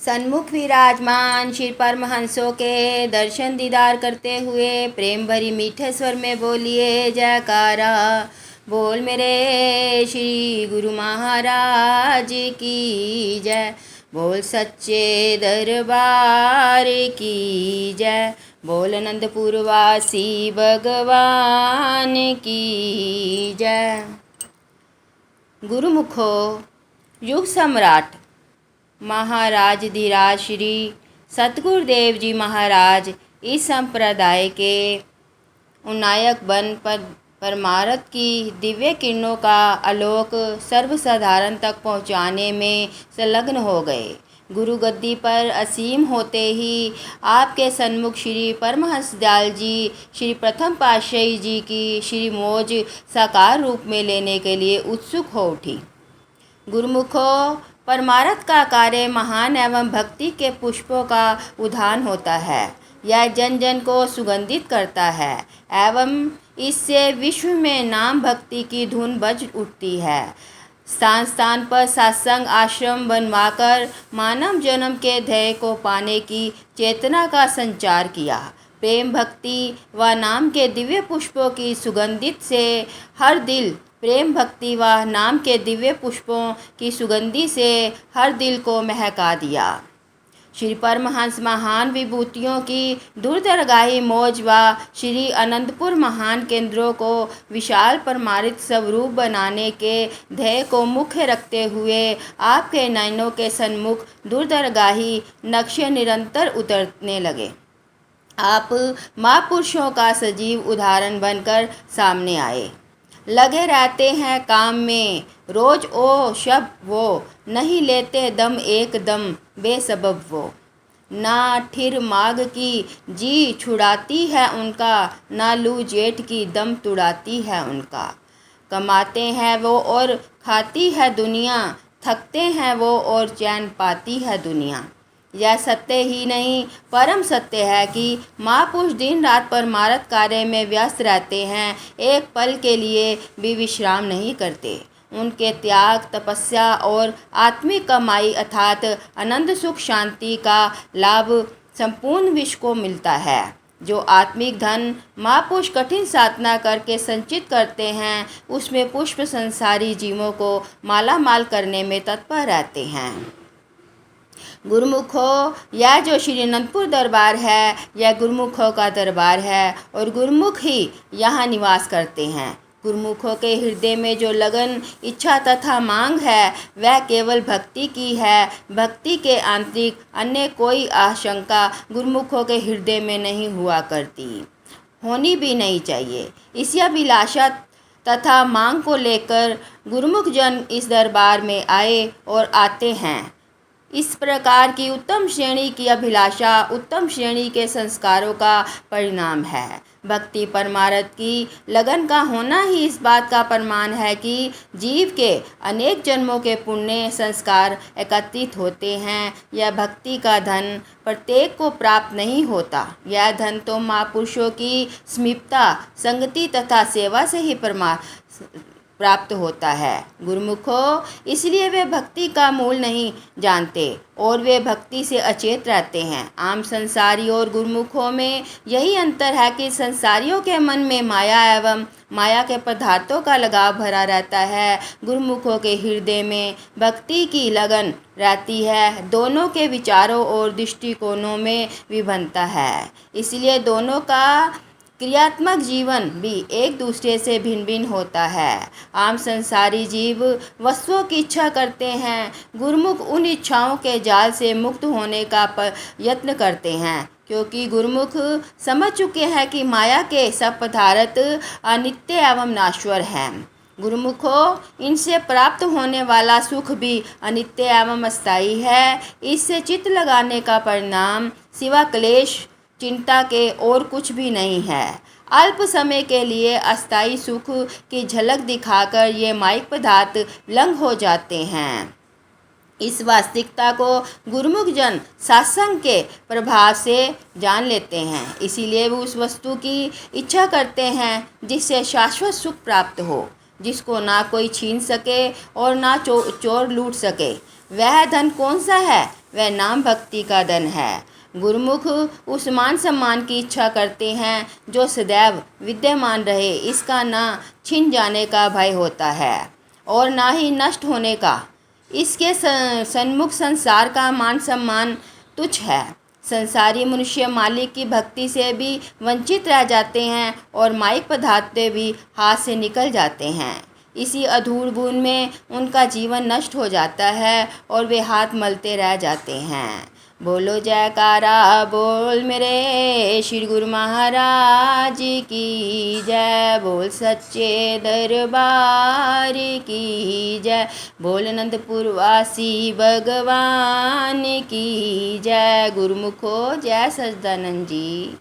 सन्मुख विराजमान श्री परमहंसों के दर्शन दीदार करते हुए प्रेम भरी मीठे स्वर में बोलिए जयकारा। बोल मेरे श्री गुरु महाराज की जय। बोल सच्चे दरबार की जय। बोल अनंतपुर वासी भगवान की जय। गुरुमुखो युग सम्राट महाराज धीराज श्री सतगुरुदेव जी महाराज इस संप्रदाय के उन्नायक बन परमार्थ की दिव्य किरणों का आलोक सर्वसाधारण तक पहुँचाने में संलग्न हो गए। गुरु गद्दी पर असीम होते ही आपके सन्मुख श्री परमहंस दयाल जी श्री प्रथम पातशाही जी की श्री मौज साकार रूप में लेने के लिए उत्सुक हो उठी। गुरुमुखो परमार्थ का कार्य महान एवं भक्ति के पुष्पों का उद्यान होता है। यह जन जन को सुगंधित करता है एवं इससे विश्व में नाम भक्ति की धुन बज उठती है। स्थान स्थान पर सत्संग आश्रम बनवाकर मानव जन्म के ध्येय को पाने की चेतना का संचार किया। प्रेम भक्ति व नाम के दिव्य पुष्पों की सुगंधित से हर दिल प्रेम भक्ति व नाम के दिव्य पुष्पों की सुगंधि से हर दिल को महका दिया। श्री परमहंस महान विभूतियों की दूरदरगाही मौज व श्री अनंतपुर महान केंद्रों को विशाल परमार्थ स्वरूप बनाने के ध्येय को मुख्य रखते हुए आपके नयनों के सन्मुख दूरदरगाही नक्शे निरंतर उतरने लगे। आप महापुरुषों का सजीव उदाहरण बनकर सामने आए। लगे रहते हैं काम में रोज ओ शब वो, नहीं लेते दम एक दम बेसबब वो। ना ठिर माग की जी छुड़ाती है उनका, ना लू जेठ की दम तुड़ाती है उनका। कमाते हैं वो और खाती है दुनिया, थकते हैं वो और चैन पाती है दुनिया। यह सत्य ही नहीं परम सत्य है कि महापुरुष दिन रात परमार्थ कार्य में व्यस्त रहते हैं, एक पल के लिए भी विश्राम नहीं करते। उनके त्याग तपस्या और आत्मिक कमाई अर्थात अनंत सुख शांति का लाभ संपूर्ण विश्व को मिलता है। जो आत्मिक धन महापुरुष कठिन साधना करके संचित करते हैं उसमें पुष्प संसारी जीवों को माला माल करने में तत्पर रहते हैं। गुरुमुखों, यह जो श्री अनंतपुर दरबार है यह गुरुमुखों का दरबार है और गुरुमुख ही यहाँ निवास करते हैं। गुरुमुखों के हृदय में जो लगन इच्छा तथा मांग है वह केवल भक्ति की है। भक्ति के आंतरिक अन्य कोई आशंका गुरुमुखों के हृदय में नहीं हुआ करती, होनी भी नहीं चाहिए। इसी अभिलाषा तथा मांग को लेकर गुरुमुख जन इस दरबार में आए और आते हैं। इस प्रकार की उत्तम श्रेणी की अभिलाषा उत्तम श्रेणी के संस्कारों का परिणाम है। भक्ति परमार्थ की लगन का होना ही इस बात का प्रमाण है कि जीव के अनेक जन्मों के पुण्य संस्कार एकत्रित होते हैं। यह भक्ति का धन प्रत्येक को प्राप्त नहीं होता। यह धन तो महापुरुषों की समीपता संगति तथा सेवा से ही प्राप्त होता है। गुरुमुखों, इसलिए वे भक्ति का मूल नहीं जानते और वे भक्ति से अचेत रहते हैं। आम संसारियों और गुरुमुखों में यही अंतर है कि संसारियों के मन में माया एवं माया के पदार्थों का लगाव भरा रहता है, गुरुमुखों के हृदय में भक्ति की लगन रहती है। दोनों के विचारों और दृष्टिकोणों में विभिन्नता है, इसलिए दोनों का क्रियात्मक जीवन भी एक दूसरे से भिन्न भिन्न होता है। आम संसारी जीव वस्तुओं की इच्छा करते हैं, गुरुमुख उन इच्छाओं के जाल से मुक्त होने का यत्न करते हैं, क्योंकि गुरुमुख समझ चुके हैं कि माया के सब पदार्थ अनित्य एवं नाश्वर हैं। गुरुमुखों, इनसे प्राप्त होने वाला सुख भी अनित्य एवं अस्थायी है। इससे चित्त लगाने का परिणाम सिवा क्लेश चिंता के और कुछ भी नहीं है। अल्प समय के लिए अस्थायी सुख की झलक दिखाकर ये माइक पदार्थ लंघ हो जाते हैं। इस वास्तविकता को गुरुमुख जन सत्संग के प्रभाव से जान लेते हैं, इसीलिए वो उस वस्तु की इच्छा करते हैं जिससे शाश्वत सुख प्राप्त हो, जिसको ना कोई छीन सके और ना चोर लूट सके। वह धन कौन सा है? वह नाम भक्ति का धन है। गुरुमुख उस मान सम्मान की इच्छा करते हैं जो सदैव विद्यमान रहे। इसका ना छिन जाने का भय होता है और ना ही नष्ट होने का। इसके सन्मुख संसार का मान सम्मान तुच्छ है। संसारी मनुष्य मालिक की भक्ति से भी वंचित रह जाते हैं और माइक पदार्थ भी हाथ से निकल जाते हैं। इसी अधूर बूंद में उनका जीवन नष्ट हो जाता है और वे हाथ मलते रह जाते हैं। बोलो जयकारा बोल मेरे श्री गुरु महाराज की जय। बोल सच्चे दरबार की जय। बोल अनंतपुर वासी भगवान की जय। गुरुमुखो जय सच्चिदानंद जी।